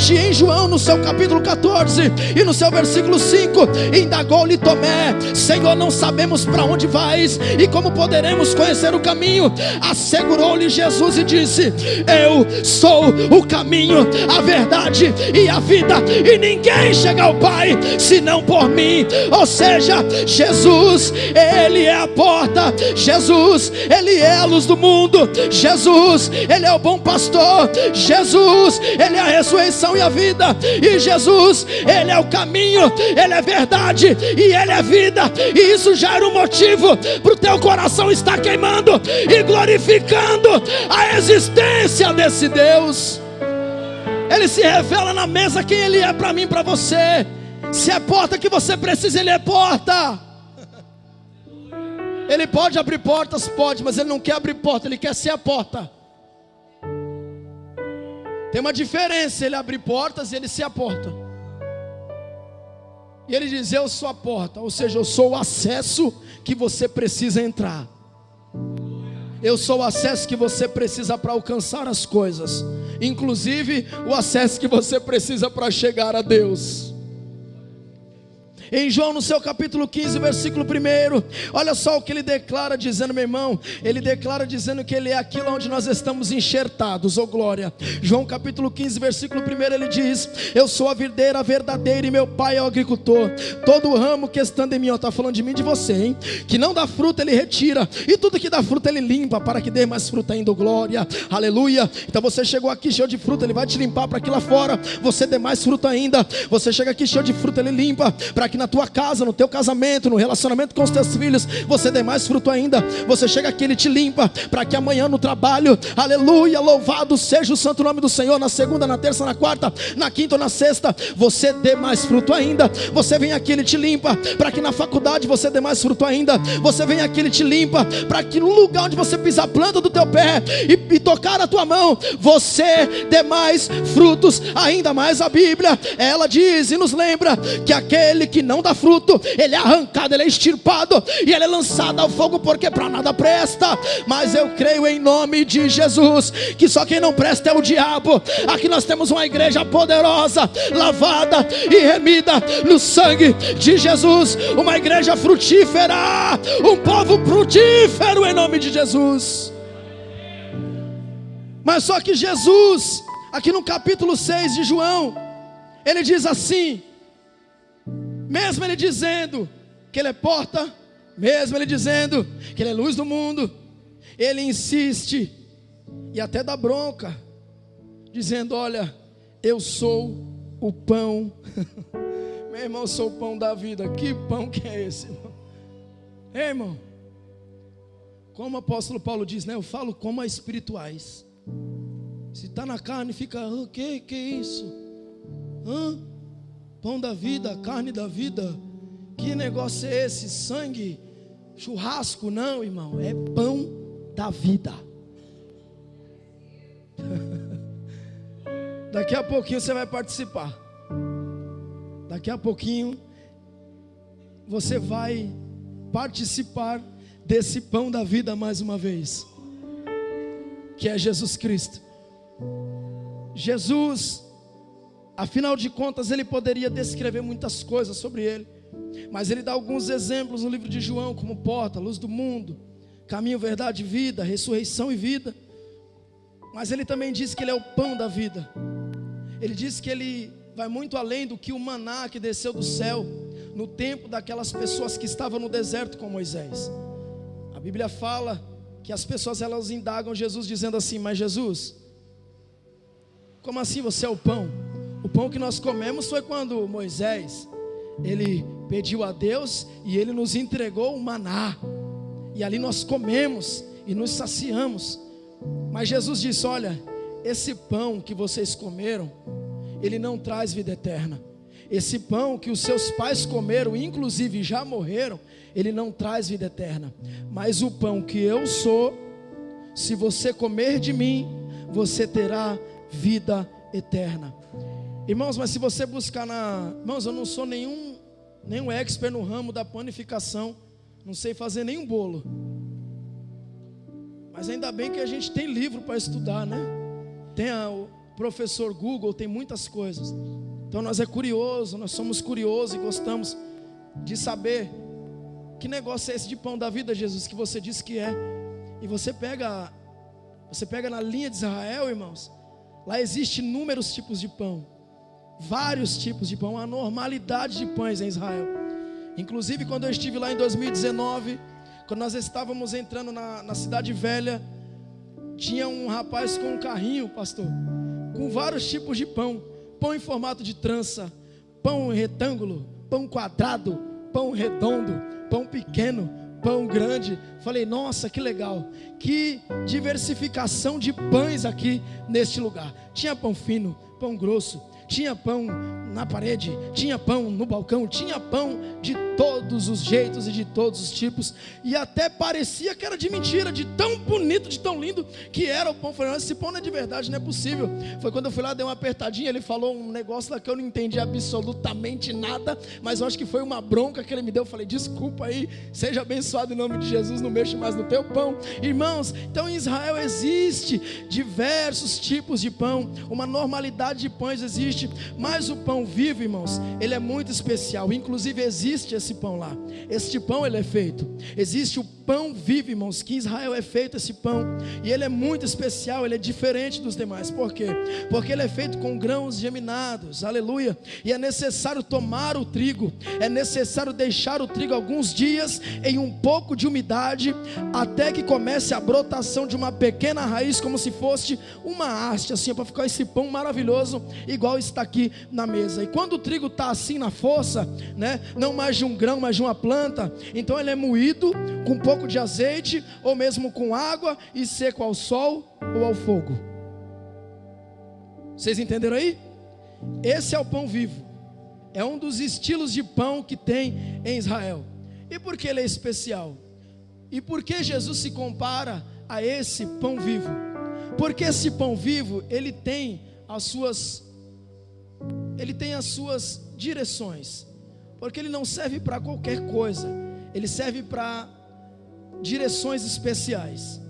Em João, no seu capítulo 14 e no seu versículo 5, indagou-lhe Tomé: Senhor, não sabemos para onde vais, e como poderemos conhecer o caminho? Assegurou-lhe Jesus e disse: eu sou o caminho, a verdade e a vida, e ninguém chega ao Pai senão por mim. Ou seja, Jesus, ele é a porta. Jesus, ele é a luz do mundo. Jesus, ele é o bom pastor. Jesus, ele é a ressurreição e a vida. E Jesus, ele é o caminho, ele é verdade e ele é vida. E isso já era um motivo para o teu coração estar queimando e glorificando a existência desse Deus. Ele se revela na mesa quem ele é para mim e para você. Se é porta que você precisa, ele é porta. Ele pode abrir portas? Pode, mas ele não quer abrir porta, ele quer ser a porta. Tem uma diferença ele abrir portas e ele ser a porta. E ele diz: eu sou a porta, ou seja, eu sou o acesso que você precisa entrar. Eu sou o acesso que você precisa para alcançar as coisas, inclusive o acesso que você precisa para chegar a Deus. Em João, no seu capítulo 15, versículo 1, olha só o que ele declara, dizendo, meu irmão, ele declara dizendo que ele é aquilo onde nós estamos enxertados, oh glória. João capítulo 15, versículo 1, ele diz: eu sou a videira verdadeira e meu pai é o agricultor. Todo ramo que estando em mim, está falando de mim e de você, hein? Que não dá fruta ele retira, e tudo que dá fruta ele limpa, para que dê mais fruta ainda, oh glória, aleluia. Então você chegou aqui cheio de fruta, ele vai te limpar para que lá fora você dê mais fruta ainda. Você chega aqui cheio de fruta, ele limpa para que na tua casa, no teu casamento, no relacionamento com os teus filhos, você dê mais fruto ainda. Você chega aqui, ele te limpa para que amanhã no trabalho, aleluia, louvado seja o santo nome do Senhor, na segunda, na terça, na quarta, na quinta ou na sexta, você dê mais fruto ainda. Você vem aqui, ele te limpa para que na faculdade você dê mais fruto ainda. Você vem aqui, ele te limpa para que no lugar onde você pisar a planta do teu pé e tocar a tua mão, você dê mais frutos ainda mais. A Bíblia, ela diz e nos lembra que aquele que não dá fruto, ele é arrancado, ele é extirpado e ele é lançado ao fogo, porque para nada presta. Mas eu creio em nome de Jesus que só quem não presta é o diabo. Aqui nós temos uma igreja poderosa, lavada e remida no sangue de Jesus, uma igreja frutífera, um povo frutífero em nome de Jesus. Mas só que Jesus, aqui no capítulo 6 de João, ele diz assim, mesmo ele dizendo que ele é porta, mesmo ele dizendo que ele é luz do mundo, ele insiste e até dá bronca, dizendo: olha, eu sou o pão. Meu irmão, eu sou o pão da vida. Que pão que é esse, irmão? Ei, irmão, como o apóstolo Paulo diz, né? Eu falo como a espirituais. Se está na carne, fica: que é isso? Pão da vida, carne da vida, que negócio é esse? Sangue, churrasco? Não, irmão, é pão da vida. Daqui a pouquinho você vai participar. Daqui a pouquinho você vai participar desse pão da vida mais uma vez, que é Jesus Cristo. Jesus, afinal de contas, ele poderia descrever muitas coisas sobre ele, mas ele dá alguns exemplos no livro de João, como porta, luz do mundo, caminho, verdade e vida, ressurreição e vida. Mas ele também diz que ele é o pão da vida. Ele diz que ele vai muito além do que o maná que desceu do céu no tempo daquelas pessoas que estavam no deserto com Moisés. A Bíblia fala que as pessoas elas indagam Jesus dizendo assim: mas Jesus, como assim você é o pão? O pão que nós comemos foi quando Moisés, ele pediu a Deus e ele nos entregou o maná, e ali nós comemos e nos saciamos. Mas Jesus disse: olha, esse pão que vocês comeram, ele não traz vida eterna. Esse pão que os seus pais comeram, inclusive já morreram, ele não traz vida eterna. Mas o pão que eu sou, se você comer de mim, você terá vida eterna. Irmãos, mas se você buscar irmãos, eu não sou nenhum expert no ramo da panificação, não sei fazer nenhum bolo, mas ainda bem que a gente tem livro para estudar, né? Tem o professor Google, tem muitas coisas. Então nós somos curiosos e gostamos de saber que negócio é esse de pão da vida, Jesus, que você disse que é. E você pega na linha de Israel, irmãos, lá existem inúmeros tipos de pão, vários tipos de pão, uma normalidade de pães em Israel. Inclusive quando eu estive lá em 2019, quando nós estávamos entrando na cidade velha, tinha um rapaz com um carrinho, pastor, com vários tipos de pão. Pão em formato de trança, pão retângulo, pão quadrado, pão redondo, pão pequeno, pão grande. Falei, nossa, que legal, que diversificação de pães aqui neste lugar. Tinha pão fino, pão grosso, tinha pão na parede, tinha pão no balcão, tinha pão de todos os jeitos e de todos os tipos, e até parecia que era de mentira, de tão bonito, de tão lindo que era o pão. Falei, esse pão não é de verdade, não é possível. Foi quando eu fui lá, dei uma apertadinha, ele falou um negócio lá que eu não entendi absolutamente nada, mas eu acho que foi uma bronca que ele me deu. Eu falei, desculpa aí, seja abençoado em nome de Jesus, não mexe mais no teu pão. Irmãos, então em Israel existe diversos tipos de pão, uma normalidade de pães existe, mas o pão vivo, irmãos, ele é muito especial. Inclusive existe esse pão lá, este pão ele é feito, existe o pão vivo, irmãos, que em Israel é feito esse pão, e ele é muito especial, ele é diferente dos demais. Por quê? Porque ele é feito com grãos geminados, aleluia, e é necessário tomar o trigo, é necessário deixar o trigo alguns dias em um pouco de umidade, até que comece a brotação de uma pequena raiz, como se fosse uma haste, assim, para ficar esse pão maravilhoso, igual está aqui na mesa. E quando o trigo está assim na força, né, não mais de um grão, mas de uma planta, então ele é moído com um pouco de azeite, ou mesmo com água, e seco ao sol ou ao fogo. Vocês entenderam aí? Esse é o pão vivo, é um dos estilos de pão que tem em Israel. E por que ele é especial? E por que Jesus se compara a esse pão vivo? Porque esse pão vivo, ele tem as suas direções, porque ele não serve para qualquer coisa, ele serve para direções especiais.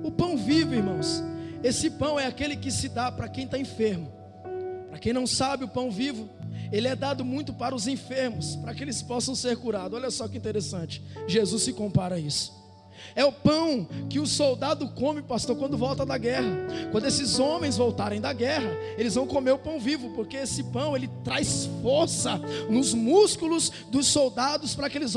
O pão vivo, irmãos, esse pão é aquele que se dá para quem está enfermo. Para quem não sabe, o pão vivo, ele é dado muito para os enfermos, para que eles possam ser curados. Olha só que interessante, Jesus se compara a isso. É o pão que o soldado come, pastor, quando volta da guerra. Quando esses homens voltarem da guerra, eles vão comer o pão vivo, porque esse pão, ele traz força nos músculos dos soldados, para que eles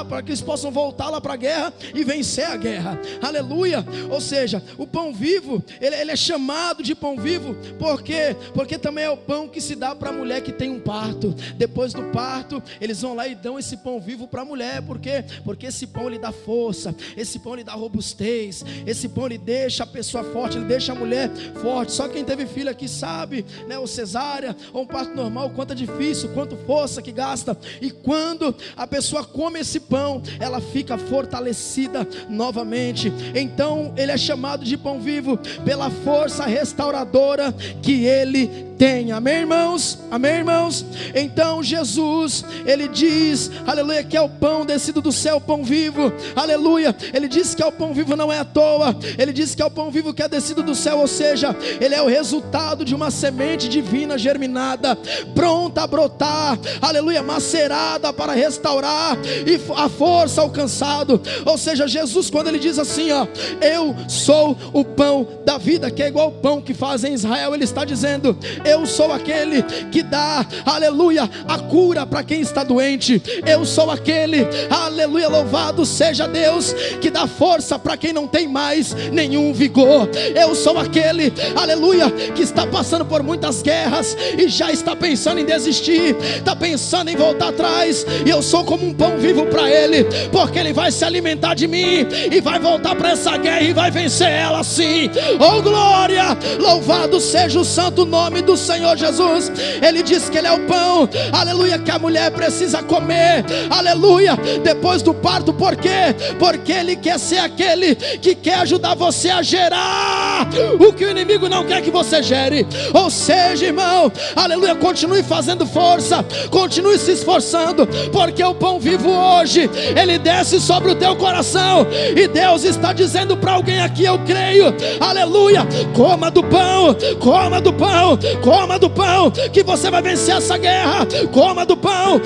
para que eles possam voltar lá para a guerra e vencer a guerra, aleluia. Ou seja, o pão vivo, ele é chamado de pão vivo, por quê? Porque também é o pão que se dá para a mulher que tem um parto. Depois do parto, eles vão lá e dão esse pão vivo para a mulher. Por quê? Porque esse pão, ele dá força, esse pão ele dá robustez, esse pão ele deixa a pessoa forte, ele deixa a mulher forte. Só quem teve filho aqui sabe, né, ou cesárea, ou um parto normal, o quanto é difícil, quanto força que gasta. E quando a pessoa come esse pão, ela fica fortalecida novamente. Então ele é chamado de pão vivo pela força restauradora que ele tem. Amém, irmãos? Amém, irmãos? Então Jesus, ele diz, aleluia, que é o pão descido do céu, pão vivo, aleluia. Ele diz que é o pão vivo, não é à toa. Ele diz que é o pão vivo que é descido do céu, ou seja, ele é o resultado de uma semente divina germinada, pronta a brotar, aleluia, macerada para restaurar e a força alcançado. Ou seja, Jesus, quando ele diz assim, ó, eu sou o pão da vida, que é igual o pão que fazem em Israel, ele está dizendo, eu sou aquele que dá, aleluia, a cura para quem está doente. Eu sou aquele, aleluia, louvado seja Deus, que dá força para quem não tem mais nenhum vigor. Eu sou aquele, aleluia, que está passando por muitas guerras e já está pensando em desistir, está pensando em voltar atrás. E eu sou como um pão vivo para ele, porque ele vai se alimentar de mim e vai voltar para essa guerra e vai vencer ela sim. Oh glória, louvado seja o santo nome do Senhor Jesus. Ele diz que ele é o pão, aleluia, que a mulher precisa comer, aleluia, depois do parto. Por quê? Porque ele quer ser aquele que quer ajudar você a gerar o que o inimigo não quer que você gere. Ou seja, irmão, aleluia, continue fazendo força, continue se esforçando, porque o pão vivo hoje, ele desce sobre o teu coração. E Deus está dizendo para alguém aqui, eu creio, aleluia, coma do pão, coma do pão, coma do pão, que você vai vencer essa guerra. Coma do pão,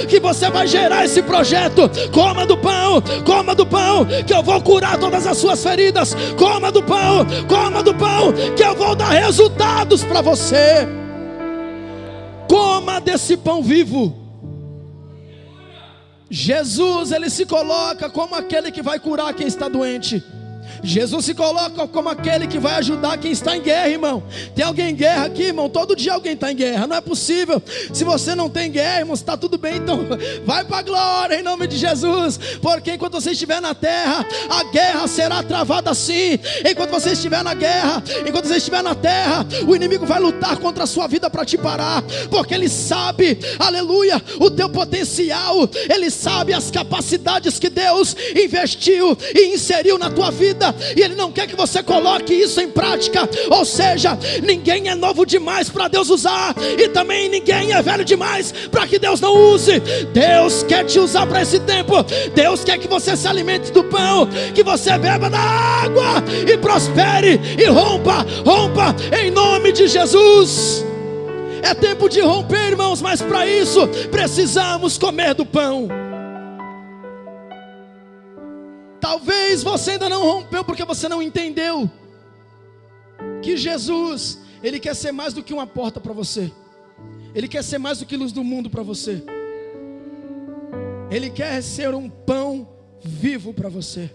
que você vai gerar esse projeto. Coma do pão, que eu vou curar todas as suas feridas. Coma do pão, que eu vou dar resultados para você. Coma desse pão vivo. Jesus, ele se coloca como aquele que vai curar quem está doente. Jesus se coloca como aquele que vai ajudar quem está em guerra, irmão. Tem alguém em guerra aqui, irmão? Todo dia alguém está em guerra, não é possível. Se você não tem guerra, irmão, está tudo bem, então vai para a glória em nome de Jesus. Porque enquanto você estiver na terra, a guerra será travada sim. Enquanto você estiver na guerra, enquanto você estiver na terra, o inimigo vai lutar contra a sua vida para te parar. Porque ele sabe, aleluia, o teu potencial. Ele sabe as capacidades que Deus investiu e inseriu na tua vida. E ele não quer que você coloque isso em prática. Ou seja, ninguém é novo demais para Deus usar, e também ninguém é velho demais para que Deus não use. Deus quer te usar para esse tempo. Deus quer que você se alimente do pão, que você beba da água e prospere e rompa em nome de Jesus. É tempo de romper, irmãos, mas para isso precisamos comer do pão. Talvez você ainda não rompeu porque você não entendeu que Jesus, ele quer ser mais do que uma porta para você. Ele quer ser mais do que luz do mundo para você. Ele quer ser um pão vivo para você.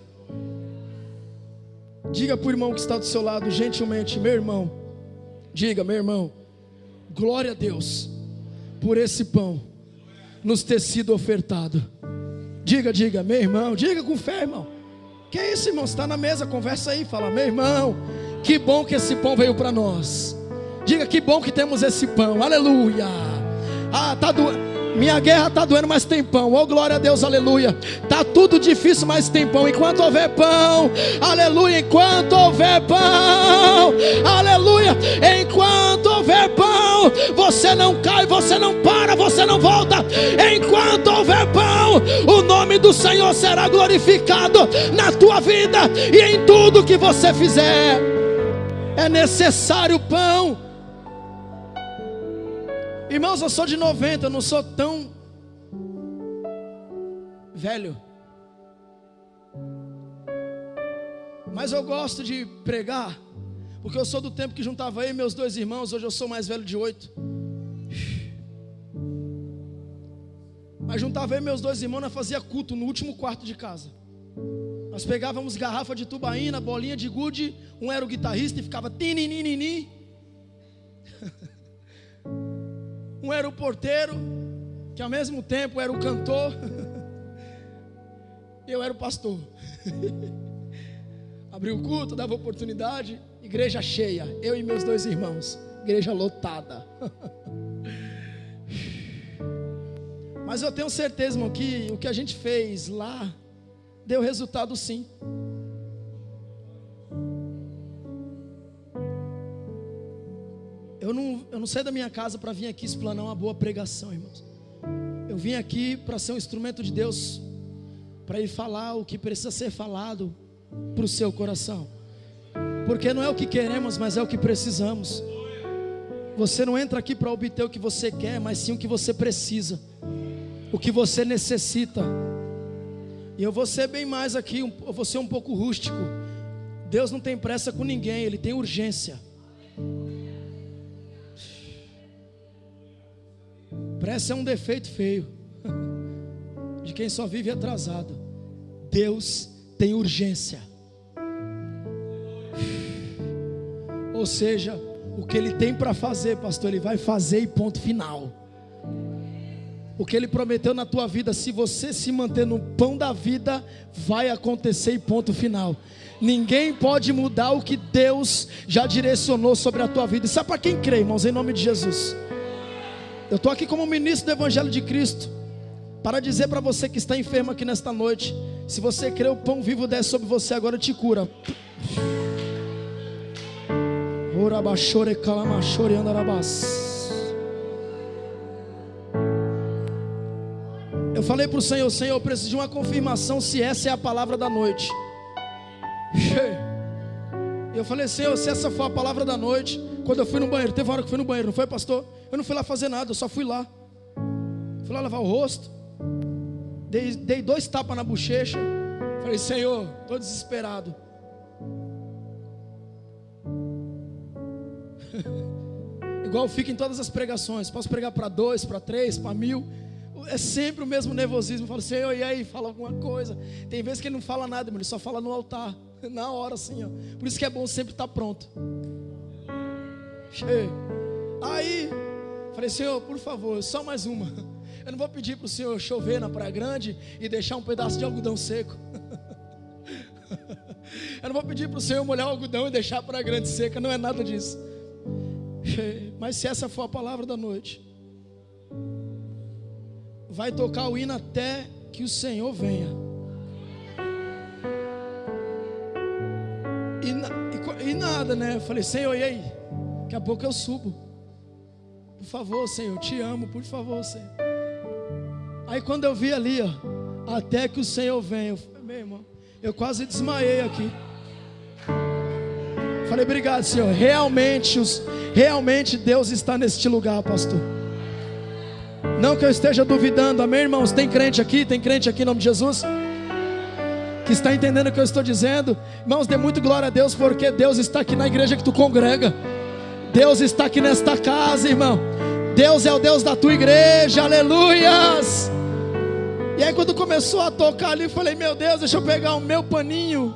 Diga para o irmão que está do seu lado gentilmente, meu irmão, diga, meu irmão, glória a Deus por esse pão nos ter sido ofertado. Diga, meu irmão, diga com fé, irmão. Que é isso, irmão? Você está na mesa, conversa aí, fala, meu irmão, que bom que esse pão veio para nós. Diga, que bom que temos esse pão, aleluia. Minha guerra está doendo, mas tem pão, oh glória a Deus, aleluia. Está tudo difícil, mas tem pão. Enquanto houver pão, aleluia, enquanto houver pão, aleluia, enquanto houver pão, você não cai, você não para, você não volta. Enquanto houver pão, o nome do Senhor será glorificado na tua vida e em tudo que você fizer. É necessário pão. Irmãos, eu sou de 90, eu não sou tão velho, mas eu gosto de pregar, porque eu sou do tempo que juntava eu e meus 2 irmãos. Hoje eu sou mais velho de 8. Mas juntava eu e meus 2 irmãos, nós fazia culto no último quarto de casa. Nós pegávamos garrafa de tubaína, bolinha de gude, um era o guitarrista e ficava tininini. Um era o porteiro, que ao mesmo tempo era o cantor. Eu era o pastor. Abri o culto, dava oportunidade, igreja cheia, eu e meus 2 irmãos, igreja lotada. Mas eu tenho certeza, irmão, que o que a gente fez lá deu resultado sim. Eu não saí da minha casa para vir aqui explanar uma boa pregação, irmãos. Eu vim aqui para ser um instrumento de Deus, para Ele falar o que precisa ser falado para o seu coração. Porque não é o que queremos, mas é o que precisamos. Você não entra aqui para obter o que você quer, mas sim o que você precisa, o que você necessita. E eu vou ser bem mais aqui, eu vou ser um pouco rústico. Deus não tem pressa com ninguém, Ele tem urgência. Pressa é um defeito feio de quem só vive atrasado. Deus tem urgência. Ou seja, o que Ele tem para fazer, pastor, Ele vai fazer e ponto final. O que Ele prometeu na tua vida, se você se manter no pão da vida, vai acontecer e ponto final. Ninguém pode mudar o que Deus já direcionou sobre a tua vida. Isso é para quem crê, irmãos, em nome de Jesus. Eu estou aqui como ministro do Evangelho de Cristo, para dizer para você que está enfermo aqui nesta noite: se você crê, o pão vivo desce sobre você agora e te cura. Eu falei para o Senhor: Senhor, eu preciso de uma confirmação se essa é a palavra da noite. Eu falei: Senhor, se essa for a palavra da noite. Quando eu fui no banheiro, teve uma hora que eu fui no banheiro, não foi, pastor? Eu não fui lá fazer nada, eu só fui lá. Fui lá lavar o rosto, dei 2 tapas na bochecha. Falei: Senhor, estou desesperado. Igual fica em todas as pregações. Posso pregar para 2, para 3, para 1000. É sempre o mesmo nervosismo. Eu falo: Senhor, e aí? Fala alguma coisa. Tem vezes que ele não fala nada, ele só fala no altar, na hora assim, ó. Por isso que é bom sempre estar pronto. Aí falei: Senhor, por favor, só mais uma. Eu não vou pedir para o Senhor chover na Praia Grande e deixar um pedaço de algodão seco. Eu não vou pedir para o Senhor molhar o algodão e deixar a Praia Grande seca. Não é nada disso. Mas se essa for a palavra da noite, vai tocar o hino até que o Senhor venha. E nada, né? Eu falei: Senhor, e aí? Daqui a pouco eu subo. Por favor, Senhor, te amo, por favor, Senhor. Aí quando eu vi ali, ó, até que o Senhor venha, eu falei: meu irmão, eu quase desmaiei aqui. Falei: obrigado, Senhor. Realmente Deus está neste lugar, pastor. Não que eu esteja duvidando, amém, irmãos? Tem crente aqui em nome de Jesus, que está entendendo o que eu estou dizendo. Irmãos, dê muito glória a Deus, porque Deus está aqui na igreja que tu congrega. Deus está aqui nesta casa, irmão. Deus é o Deus da tua igreja, aleluias. E aí quando começou a tocar ali, eu falei: meu Deus, deixa eu pegar o meu paninho.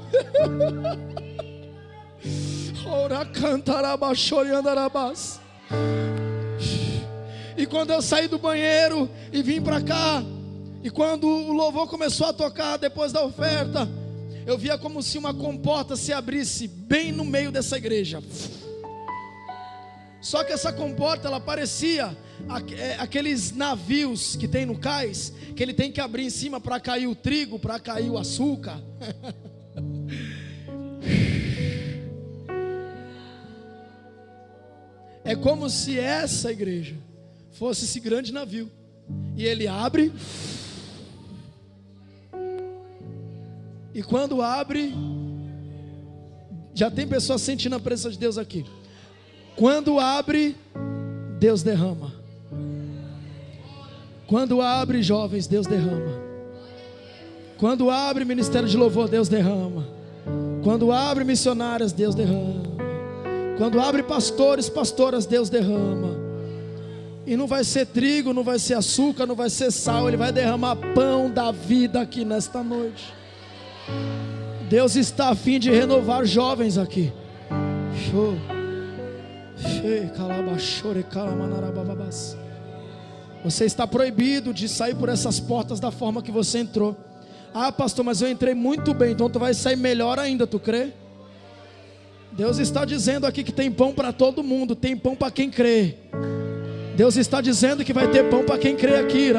E quando eu saí do banheiro e vim para cá, e quando o louvor começou a tocar depois da oferta, eu via como se uma comporta se abrisse bem no meio dessa igreja. Só que essa comporta, ela parecia aqueles navios que tem no cais, que ele tem que abrir em cima para cair o trigo, para cair o açúcar. É como se essa igreja fosse esse grande navio, e ele abre, e quando abre, já tem pessoas sentindo a presença de Deus aqui. Quando abre, Deus derrama. Quando abre, jovens, Deus derrama. Quando abre ministério de louvor, Deus derrama. Quando abre missionárias, Deus derrama. Quando abre pastores, pastoras, Deus derrama. E não vai ser trigo, não vai ser açúcar, não vai ser sal. Ele vai derramar pão da vida aqui nesta noite. Deus está a fim de renovar jovens aqui. Show. Você está proibido de sair por essas portas da forma que você entrou. Ah, pastor, mas eu entrei muito bem, então tu vai sair melhor ainda, tu crê? Deus está dizendo aqui que tem pão para todo mundo, tem pão para quem crê. Deus está dizendo que vai ter pão para quem crê aqui.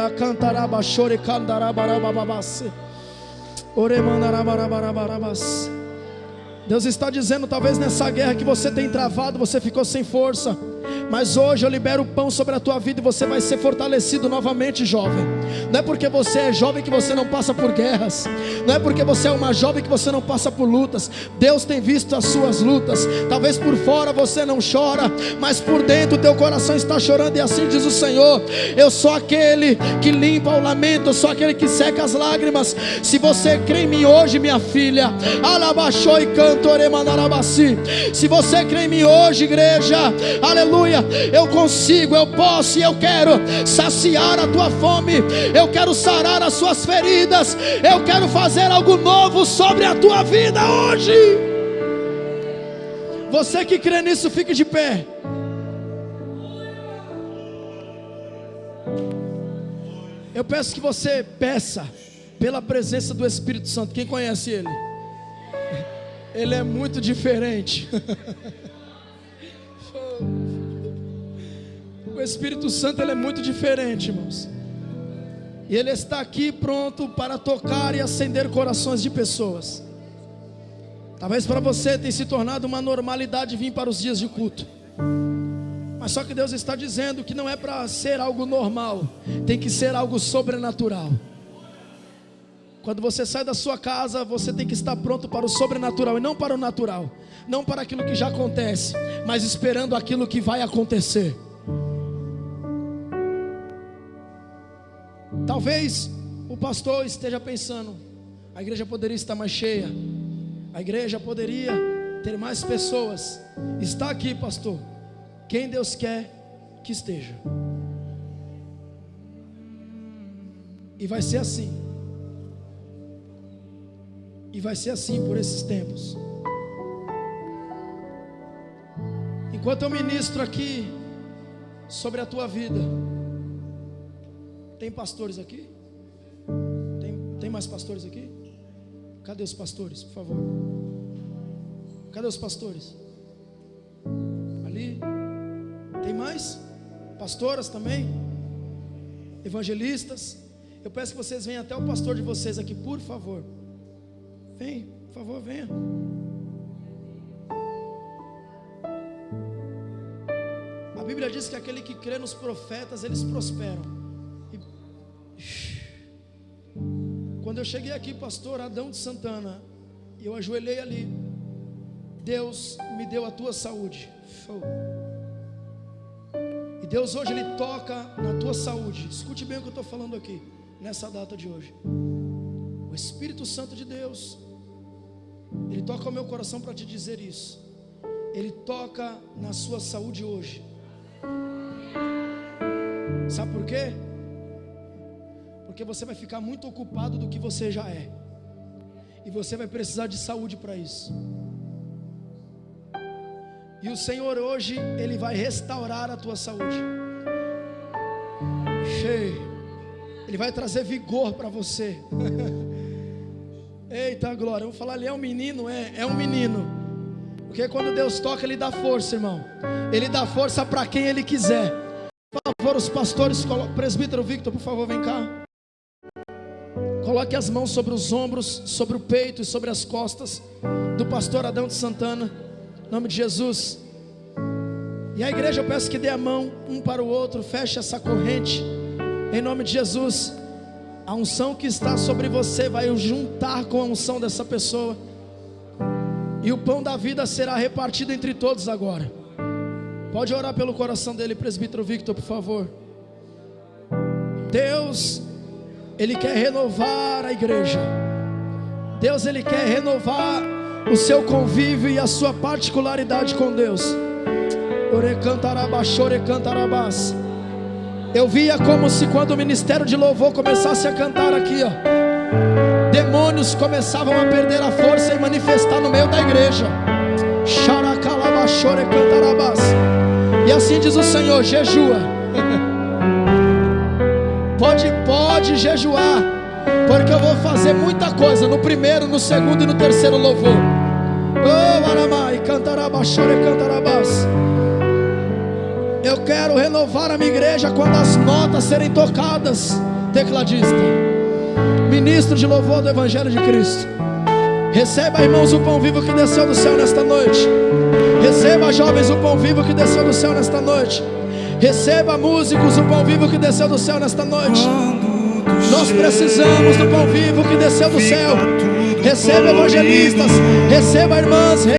Deus está dizendo, talvez nessa guerra que você tem travado, você ficou sem força, mas hoje eu libero o pão sobre a tua vida e você vai ser fortalecido novamente, jovem. Não é porque você é jovem que você não passa por guerras, não é porque você é uma jovem que você não passa por lutas. Deus tem visto as suas lutas. Talvez por fora você não chora, mas por dentro o teu coração está chorando. E assim diz o Senhor: eu sou aquele que limpa o lamento, eu sou aquele que seca as lágrimas. Se você crê em mim hoje, minha filha, alabaxou e cantore mandarabassi. Se você crê em mim hoje, igreja, aleluia, eu consigo, eu posso e eu quero saciar a tua fome, eu quero sarar as suas feridas, eu quero fazer algo novo sobre a tua vida hoje. Você que crê nisso, fique de pé. Eu peço que você peça pela presença do Espírito Santo. Quem conhece Ele? Ele é muito diferente. O Espírito Santo, ele é muito diferente, irmãos. E Ele está aqui pronto para tocar e acender corações de pessoas. Talvez para você tenha se tornado uma normalidade vir para os dias de culto, mas só que Deus está dizendo que não é para ser algo normal, tem que ser algo sobrenatural. Quando você sai da sua casa, você tem que estar pronto para o sobrenatural e não para o natural, não para aquilo que já acontece, mas esperando aquilo que vai acontecer. Talvez o pastor esteja pensando: a igreja poderia estar mais cheia, a igreja poderia ter mais pessoas. Está aqui, pastor, quem Deus quer que esteja. E vai ser assim. E vai ser assim por esses tempos. Enquanto eu ministro aqui sobre a tua vida, tem pastores aqui? Tem mais pastores aqui? Cadê os pastores, por favor? Cadê os pastores? Ali. Tem mais? Pastoras também? Evangelistas? Eu peço que vocês venham até o pastor de vocês aqui, por favor. Vem, por favor, venha. A Bíblia diz que aquele que crê nos profetas, eles prosperam. Quando eu cheguei aqui, pastor Adão de Santana, e eu ajoelhei ali, Deus me deu a tua saúde. E Deus hoje, Ele toca na tua saúde. Escute bem o que eu estou falando aqui, nessa data de hoje. O Espírito Santo de Deus, Ele toca o meu coração para te dizer isso. Ele toca na sua saúde hoje. Sabe por quê? Porque você vai ficar muito ocupado do que você já é, e você vai precisar de saúde para isso. E o Senhor hoje, Ele vai restaurar a tua saúde. Ele vai trazer vigor para você. Eita glória, eu vou falar ali, é um menino, é um menino. Porque quando Deus toca, Ele dá força, irmão. Ele dá força para quem Ele quiser. Por favor, os pastores, presbítero Victor, por favor, vem cá. Coloque as mãos sobre os ombros, sobre o peito e sobre as costas do pastor Adão de Santana, em nome de Jesus. E a igreja, eu peço que dê a mão um para o outro, feche essa corrente, em nome de Jesus. A unção que está sobre você vai juntar com a unção dessa pessoa, e o pão da vida será repartido entre todos agora. Pode orar pelo coração dele, presbítero Victor, por favor. Deus, Ele quer renovar a igreja. Deus, Ele quer renovar o seu convívio e a sua particularidade com Deus. Eu via como se quando o ministério de louvor começasse a cantar aqui, ó, demônios começavam a perder a força e manifestar no meio da igreja. E assim diz o Senhor: jejua. Pode jejuar. porque eu vou fazer muita coisa no primeiro, no segundo e no terceiro louvor. Oh, Aramai, cantarabachore, cantarabás. Eu quero renovar a minha igreja quando as notas serem tocadas. Tecladista, ministro de louvor do Evangelho de Cristo, receba, irmãos, o pão vivo que desceu do céu nesta noite. Receba, jovens, o pão vivo que desceu do céu nesta noite. Receba, músicos, o pão vivo que desceu do céu nesta noite. Nós precisamos do pão vivo que desceu do céu. Receba, evangelistas. Receba, irmãs.